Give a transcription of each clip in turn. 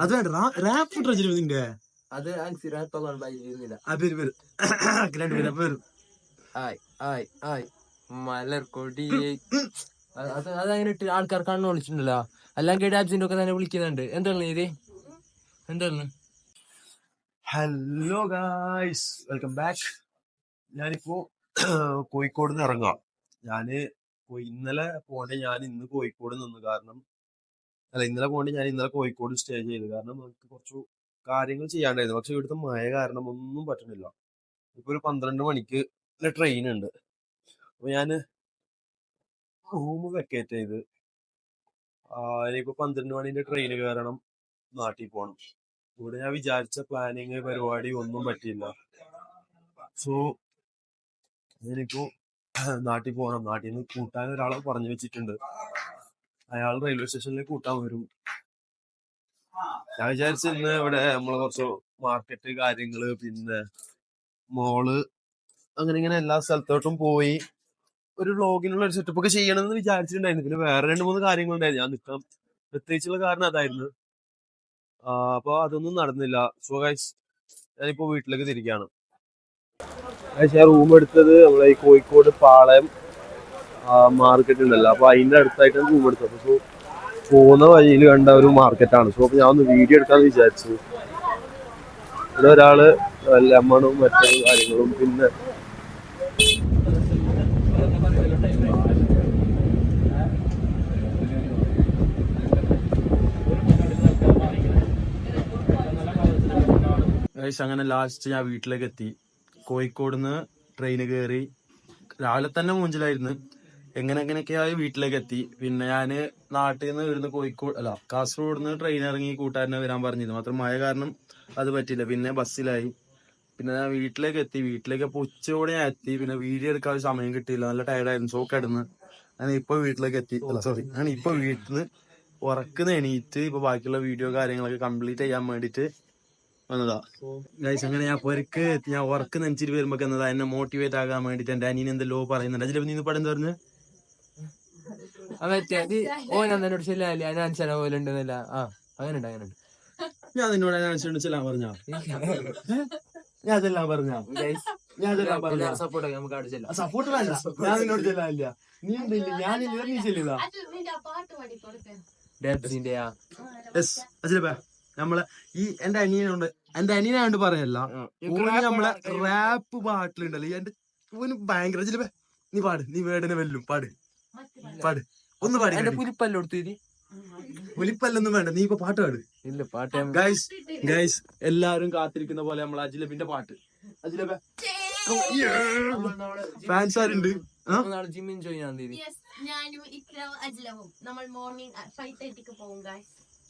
അത് വേണ്ട റാപ്പ് ട്രജിൽ നിന്റെ അത് മലർക്കൊടിയെ അതങ്ങനെ ഇട്ട് ആൾക്കാർ കണ്ണു വിളിച്ചിട്ടുണ്ടല്ലോ. അല്ലെങ്കിൽ ഡാബ്സിന്റെ ഒക്കെ തന്നെ വിളിക്കുന്നുണ്ട്. എന്താണ് ഇത്? എന്താണ്? Hello guys, welcome back. ഞാനിപ്പോ കോഴിക്കോട് നിന്ന് ഇറങ്ങാം. ഇന്നലെ പോകണ്ടേ ഞാൻ ഇന്ന് കോഴിക്കോട് നിന്ന്. ഇന്നലെ കോഴിക്കോട് സ്റ്റേ ചെയ്തു. കാരണം നമുക്ക് കുറച്ച് കാര്യങ്ങൾ ചെയ്യാണ്ടായിരുന്നു. പക്ഷെ ഇവിടുത്തെ മഴ കാരണം ഒന്നും പറ്റുന്നില്ല. ഇപ്പൊ ഒരു 12 മണിക്ക് ട്രെയിൻ ഉണ്ട്. അപ്പൊ ഞാന് റൂം വെക്കേറ്റ് ചെയ്ത് ഇനിയിപ്പോ 12 മണിന്റെ ട്രെയിന് കയറണം, നാട്ടിൽ പോകണം. ഇവിടെ ഞാൻ വിചാരിച്ച പ്ലാനിങ് പരിപാടി ഒന്നും പറ്റിയില്ല. സോ എനിക്കോ നാട്ടിൽ പോകണം. നാട്ടിൽ നിന്ന് കൂട്ടാൻ ഒരാളെ പറഞ്ഞു വെച്ചിട്ടുണ്ട്. അയാൾ റെയിൽവേ സ്റ്റേഷനിൽ കൂട്ടാൻ വരും. ഞാൻ വിചാരിച്ച ഇന്ന് ഇവിടെ നമ്മളെ കുറച്ച് മാർക്കറ്റ് കാര്യങ്ങള്, പിന്നെ മോള്, അങ്ങനെ ഇങ്ങനെ എല്ലാ സ്ഥലത്തോട്ടും പോയി ഒരു വ്ളോഗിനുള്ള ഒരു സെറ്റപ്പ് ഒക്കെ ചെയ്യണമെന്ന് വിചാരിച്ചിട്ടുണ്ടായിരുന്നു. പിന്നെ വേറെ 2-3 കാര്യങ്ങളുണ്ടായിരുന്നു. ഞാൻ നിൽക്കാൻ പ്രത്യേകിച്ചുള്ള കാരണം അതായിരുന്നു. അപ്പൊ അതൊന്നും നടന്നില്ല. സോ ഗൈസ്, ഞാനിപ്പോ വീട്ടിലേക്ക് തിരിക്കുകയാണ്. ഞാൻ റൂം എടുത്തത് നമ്മളെ ഈ കോഴിക്കോട് പാളയം മാർക്കറ്റ് ഉണ്ടല്ലോ, അപ്പൊ അതിന്റെ അടുത്തായിട്ടാണ് റൂം എടുത്തത്. സോ പോകുന്ന വഴിയിൽ കണ്ട ഒരു മാർക്കറ്റാണ്. സോ അപ്പൊ ഞാൻ ഒന്ന് വീഡിയോ എടുക്കാന്ന് വിചാരിച്ചു. ഇവിടെ ഒരാള് ലെമണും മറ്റു കാര്യങ്ങളും, പിന്നെ അങ്ങനെ ലാസ്റ്റ് ഞാൻ വീട്ടിലേക്ക് എത്തി. കോഴിക്കോട് നിന്ന് ട്രെയിന് കയറി. രാവിലെ തന്നെ മൂഞ്ചിലായിരുന്നു. എങ്ങനെയൊക്കെയായി വീട്ടിലേക്ക് എത്തി. പിന്നെ ഞാന് നാട്ടിൽ നിന്ന് ഇവിടുന്ന് കാസർഗോഡ് നിന്ന് ട്രെയിൻ ഇറങ്ങി കൂട്ടുകാരനെ വരാൻ പറഞ്ഞിരുന്നു. മാത്രം മഴ കാരണം അത് പറ്റില്ല. പിന്നെ ബസ്സിലായി. പിന്നെ ഞാൻ വീട്ടിലേക്ക് എത്തി. വീട്ടിലേക്ക് ഉച്ചയോടെ ഞാൻ എത്തി. പിന്നെ വീഡിയോ എടുക്കാൻ സമയം കിട്ടിയില്ല. നല്ല ടയർഡായിരുന്നു. സോ കിടന്ന് ഞാൻ ഇപ്പൊ വീട്ടിലേക്ക് എത്തി. ഞാൻ ഇപ്പൊ വീട്ടിൽ നിന്ന് ഉറക്കുന്ന എണീറ്റ് ഇപ്പൊ ബാക്കിയുള്ള വീഡിയോ കാര്യങ്ങളൊക്കെ കംപ്ലീറ്റ് ചെയ്യാൻ വേണ്ടിട്ട് വന്നതാ ഗൈസ്. അങ്ങനെ ഞാൻ ഉറക്ക് നെഞ്ചിട്ട് വരുമ്പോ എന്നതാ എന്നെ മോട്ടിവേറ്റ് ആകാൻ വേണ്ടിട്ട് എന്റെ അനിയൻ എന്തെല്ലോ പറയുന്നുണ്ട്. അതിൽ നീ പടം പറഞ്ഞു ഞാൻ നിന്നോട് ചെല്ലാൻ പറഞ്ഞ ഞാൻ അതെല്ലാം പറഞ്ഞ സപ്പോർട്ട് വേണ്ട. ഞാൻ നിന്നോട് ചെല്ലാനില്ല. നീ എന്തില്ല, ഞാനില്ല, നീ ചെല്ലുക. നമ്മളെ ഈ എന്റെ അനിയനായോണ്ട് പറയല്ല, നമ്മളെ റാപ്പ് പാട്ടിലുണ്ടല്ലോ എന്റെ ഓന് ഭയങ്കര. നീ പാട്, നീ വേടനെ വെല്ലും, പാട് ഒന്ന് പാടി. പുലിപ്പല്ലൊന്നും വേണ്ട, നീ ഇപ്പൊ പാട്ട് പാട്. ഇല്ല പാട്ട്. ഗൈസ് എല്ലാരും കാത്തിരിക്കുന്ന പോലെ നമ്മളെ അജിലബിന്റെ പാട്ട്. അജിലബ ഫാൻസ് ആരുണ്ട്?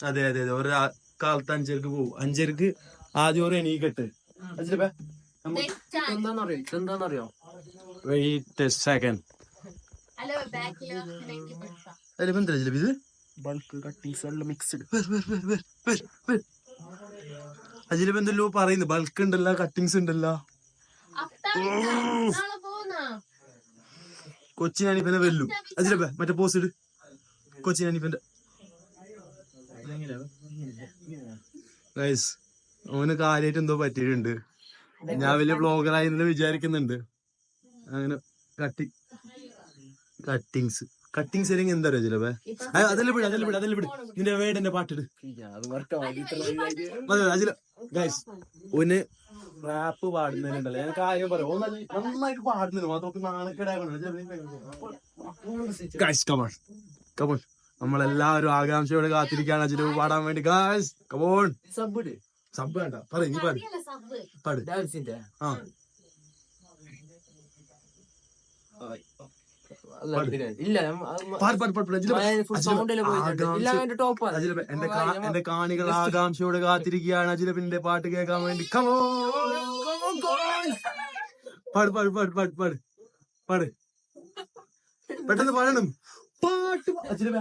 അതെ അതെ അതെ, ഒരു കാലത്ത് 5:00 പോകും. 5:00 ആദ്യം ഒരു എണീക്കട്ടെ. എന്താന്നറിയോ? Wait second. ഇത് ബൾക്ക് കട്ടിങ്സ് എല്ലാം മിക്സ്ഡ്. അജിലബ് എന്തെല്ലോ പറയുന്നു. ബൾക്ക് ഉണ്ടല്ലോ, കട്ടിങ്സ് ഉണ്ടല്ലോ. കൊച്ചിൻ അനിപ്പനെ വെല്ലും. അജിലബ മറ്റേ പോസ്റ്റ് ഇട്. കൊച്ചിൻ അനിപ്പന്റെ ഗൈസ് ഓന് കാര്യമായിട്ട് എന്തോ പറ്റിയിട്ടുണ്ട്. ഞാൻ വലിയ ബ്ലോഗറായി വിചാരിക്കുന്നുണ്ട്. അങ്ങനെ കട്ടിങ്സ് അല്ലെങ്കിൽ എന്താ അറിയോ ചിലപ്പോ അതെല്ലാം വിട് നിന്റെ വേടന്റെ പാട്ടിട്. ഗൈസ് ഓന് റാപ്പ് പാടുന്നതിനുണ്ടല്ലോ, ഞാൻ കാര്യം പറയാം. നന്നായിട്ട് പാടുന്നില്ല, മാത്രം നാണക്കേടാണ്. നമ്മളെല്ലാവരും ആകാംക്ഷയോടെ കാത്തിരിക്കുകയാണ് അജില് പാടാൻ വേണ്ടി. Guys come on. സബ് വേണ്ട, പറ നീ പാട്. എന്റെ കാണികൾ ആകാംക്ഷയോടെ കാത്തിരിക്കുകയാണ് അജിലബിന്റെ പാട്ട് കേൾക്കാൻ വേണ്ടി. പാട് പെട്ടെന്ന് പാടണം. പാട്ട് അജിലബ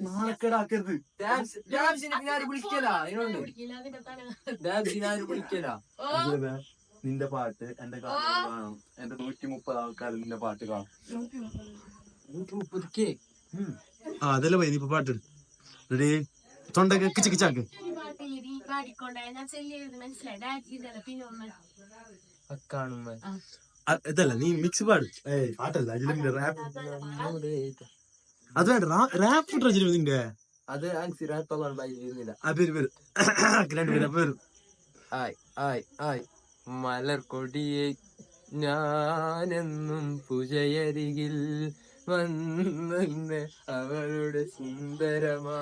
നാണക്കേടാക്കരുത്. നിന്റെ പാട്ട് എന്റെ കാണികൾ കാണും. എന്റെ 130 ആൾക്കാർ നിന്റെ പാട്ട് കാണും. അതല്ലേ പോയി നീ ഇപ്പൊ പാട്ട് റെഡി. തൊണ്ടൊക്കെ കിച്ച് കിച്ചാക്ക്. ഇതല്ല നീ മിക്സ് പാട്. പാട്ടല്ല അജിലിന്റെ റാപ്പ്. അത് വേണ്ട, റാപ്പ് ഇട്ടോ നിന്റെ. അത് രണ്ടുപേരും ആയ് ആയ് ആയ് മലർ കൊടിയെ ഞാനെന്നും പൂജയരികിൽ വന്ന് അവളുടെ സുന്ദരമാ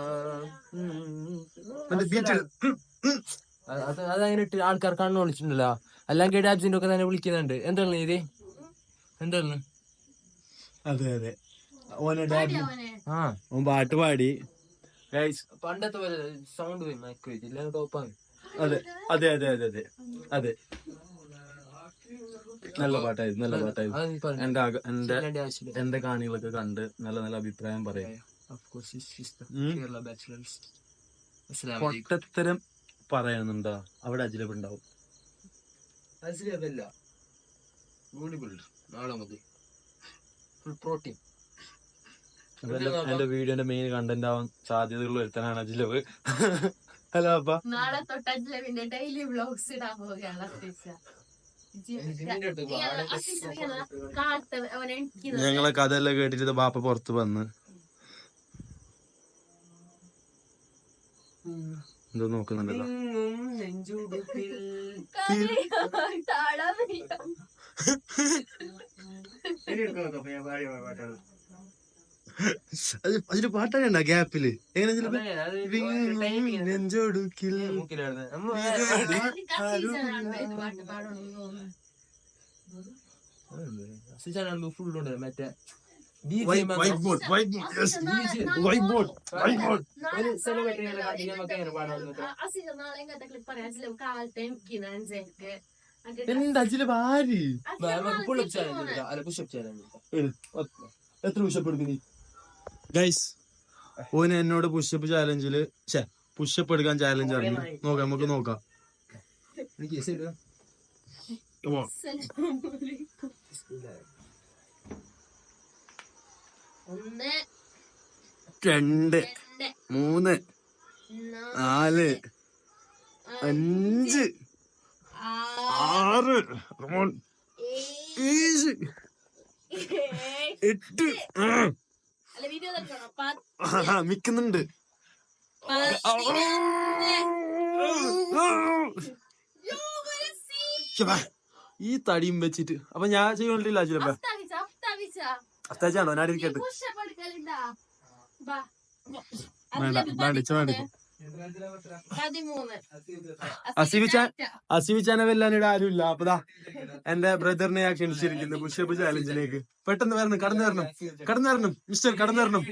അതങ്ങനെ ഇട്ട് ആൾക്കാർ കണ്ണു വിളിച്ചിട്ടുണ്ടല്ലോ. എല്ലാം കേട്ട് ആബ്സിന്റെ ഒക്കെ തന്നെ വിളിക്കുന്നുണ്ട്. എന്താണ് ഇത്? എന്താണ്? അതെ അതെ, ആ ഓൻ പാട്ട് പാടി. പണ്ടത്തെ പോലെ സൗണ്ട് പോയി മൈക്ക് വെച്ചില്ല, ടോപ്പാണ്. അതെ അതെ അതെ അതെ അതെ അതെ, നല്ല പാട്ടായിരുന്നു, നല്ല പാട്ടായിരുന്നു. എന്റെ കാണികളൊക്കെ കണ്ട് നല്ല നല്ല അഭിപ്രായം പറയാം. പൊട്ടത്തരം പറയുന്നുണ്ടോ അവിടെ? അജിലബ് ഉണ്ടാവും. പ്രോട്ടീൻ എന്റെ വീഡിയോന്റെ മെയിൻ കണ്ടന്റ് ആവാൻ സാധ്യതയുള്ള ഒരുത്തനാണ് അജിലബ്. ഹലോ അപ്പ, നാളെ തൊട്ട് അജിലബിന്റെ ഡെയിലി വ്ലോഗ്സ് ഇടാൻ പോവുകയാണ്. ഞങ്ങളെ കഥയെല്ലാം കേട്ടിട്ട് ബാപ്പ പുറത്ത് വന്ന് എന്തോ നോക്കുന്നുണ്ടല്ലോ. അതില് പാട്ടണ്ട ഗ്യാപ്പില് എങ്ങനെ നെഞ്ചോടുക്കിൽ ഫുള്ളുണ്ട് മറ്റേ എന്താ അജിലബ് ആര്? എത്ര പുഷപ്പ് എടുക്കുന്നീ? ഗൈസ്, ഓന് എന്നോട് പുഷപ്പ് ചാലഞ്ചില് പുഷപ്പ് എടുക്കാൻ ചാലഞ്ച് ഇറങ്ങി. നോക്കാം, നമുക്ക് നോക്കാം. രണ്ട്, മൂന്ന്, നാല്, അഞ്ച്, ആറ്, ഏഴ്, എട്ട്, മിക്കുന്നുണ്ട്. ഈ തടിയും വെച്ചിട്ട് അപ്പൊ ഞാൻ ചെയ്യണ്ടില്ല ചിലപ്പോ. അത്താച്ചാണോ ഞാൻ ഇരിക്കട്ടെ? അസിവിച്ചാനെ വെല്ലാനിടെ ആരുമില്ല. അപ്പതാ എന്റെ ബ്രദറിനെ ഞാൻ ക്ഷണിച്ചിരിക്കുന്നു പുഷപ്പ് ചാലഞ്ചിലേക്ക്. പെട്ടെന്ന് വരണം, കടന്നു വരണം മിസ്റ്റർ, കടന്നു വരണം.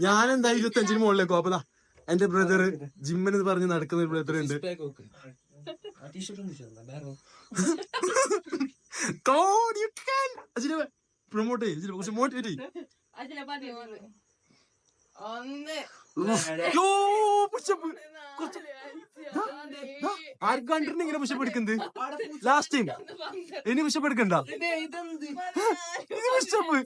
ഞാനെന്താ 25 മുകളിലേക്കോ. അപ്പതാ എന്റെ ബ്രദർ ജിമ്മിന് പറഞ്ഞ് നടക്കുന്ന ഒരു ബ്രദർ ഉണ്ട്. Promote motivate. ആർക്കും കണ്ടിട്ടുണ്ട് ഇങ്ങനെ പുഷപ്പ് എടുക്കുന്നത്? ലാസ്റ്റ് ടൈം ഇനി പുഷപ്പ് എടുക്കണ്ട. പുഷപ്പ്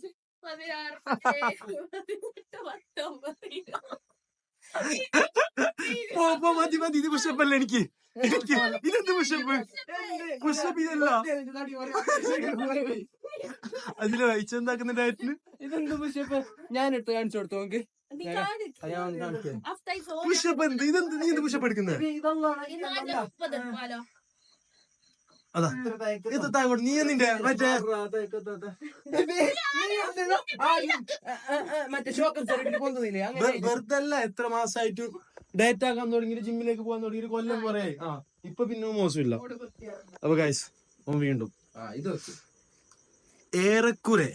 മതി, ഇത് പുഷപ്പല്ല. എനിക്ക് ഇതെന്ത് പുഷപ്പ്? പുഷപ്പ് ഇതല്ല. അതില് വഹിച്ചെന്താക്കുന്ന ഡയറ്റിന് ഇതെന്ത് പുഷപ്പ്? ഞാൻ എടുത്ത് കാണിച്ചു കൊടുത്തു നോക്ക്. പുഷപ്പ് എന്ത്? ഇതെന്ത്? നീ എന്ത് പുഷപ്പ് എടുക്കുന്നത്? അതാ ഇത് താങ്കോട്ട് നീ നിന്റെ മറ്റേ വെറുതെ അല്ല. എത്ര മാസമായിട്ട് ഡയറ്റ് ആക്കാൻ തുടങ്ങിയിട്ട് ജിമ്മിലേക്ക് പോകാൻ തുടങ്ങിയിട്ട് കൊല്ലം കുറേ. ഇപ്പൊ പിന്നെ മോശമില്ല. അപ്പൊ ഗൈസ് വീണ്ടും ഏറെക്കുറെ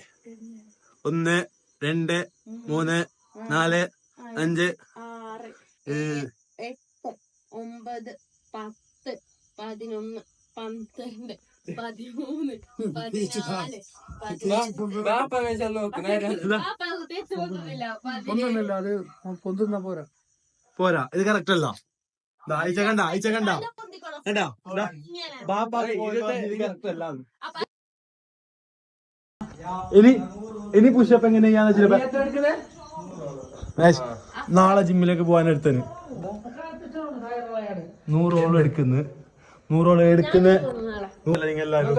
1, 2, 3, 4, 5, 6, 7, 8, 9, 10, 11, 12, 13, 14. പോരാ, ഇത് കറക്റ്റ് അല്ല. ആഴ്ച കണ്ട ഇനി പുഷപ്പ് എങ്ങനെയാന്ന് വെച്ചാൽ നാളെ ജിമ്മിലേക്ക് പോകാൻ എടുത്തന് 100 ഓളം എടുക്കുന്നു 100 ഓളം എടുക്കുന്ന നിങ്ങൾ എല്ലാവരും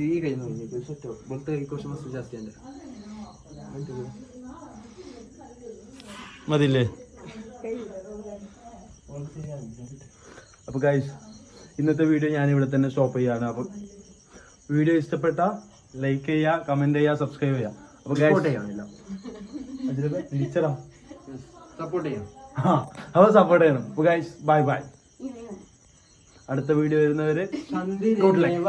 ഈ കഴിഞ്ഞു കുറച്ച് മസിൽ ജാസ്തി ഉണ്ട് മതില്ലേ? അപ്പൊ ഗൈസ് ഇന്നത്തെ വീഡിയോ ഞാൻ ഇവിടെ തന്നെ സ്റ്റോപ്പ് ചെയ്യാണ്. അപ്പൊ വീഡിയോ ഇഷ്ടപ്പെട്ട ലൈക്ക് ചെയ്യുക, കമന്റ് ചെയ്യുക, സബ്സ്ക്രൈബ് ചെയ്യുക. അപ്പൊ സപ്പോർട്ട് ചെയ്യാം. അപ്പൊ സപ്പോർട്ട് ചെയ്യണം. അപ്പൊ ഗൈസ് ബൈ ബൈ. അടുത്ത വീഡിയോ വരുന്നവര് ഗുഡ് ലൈക്ക്.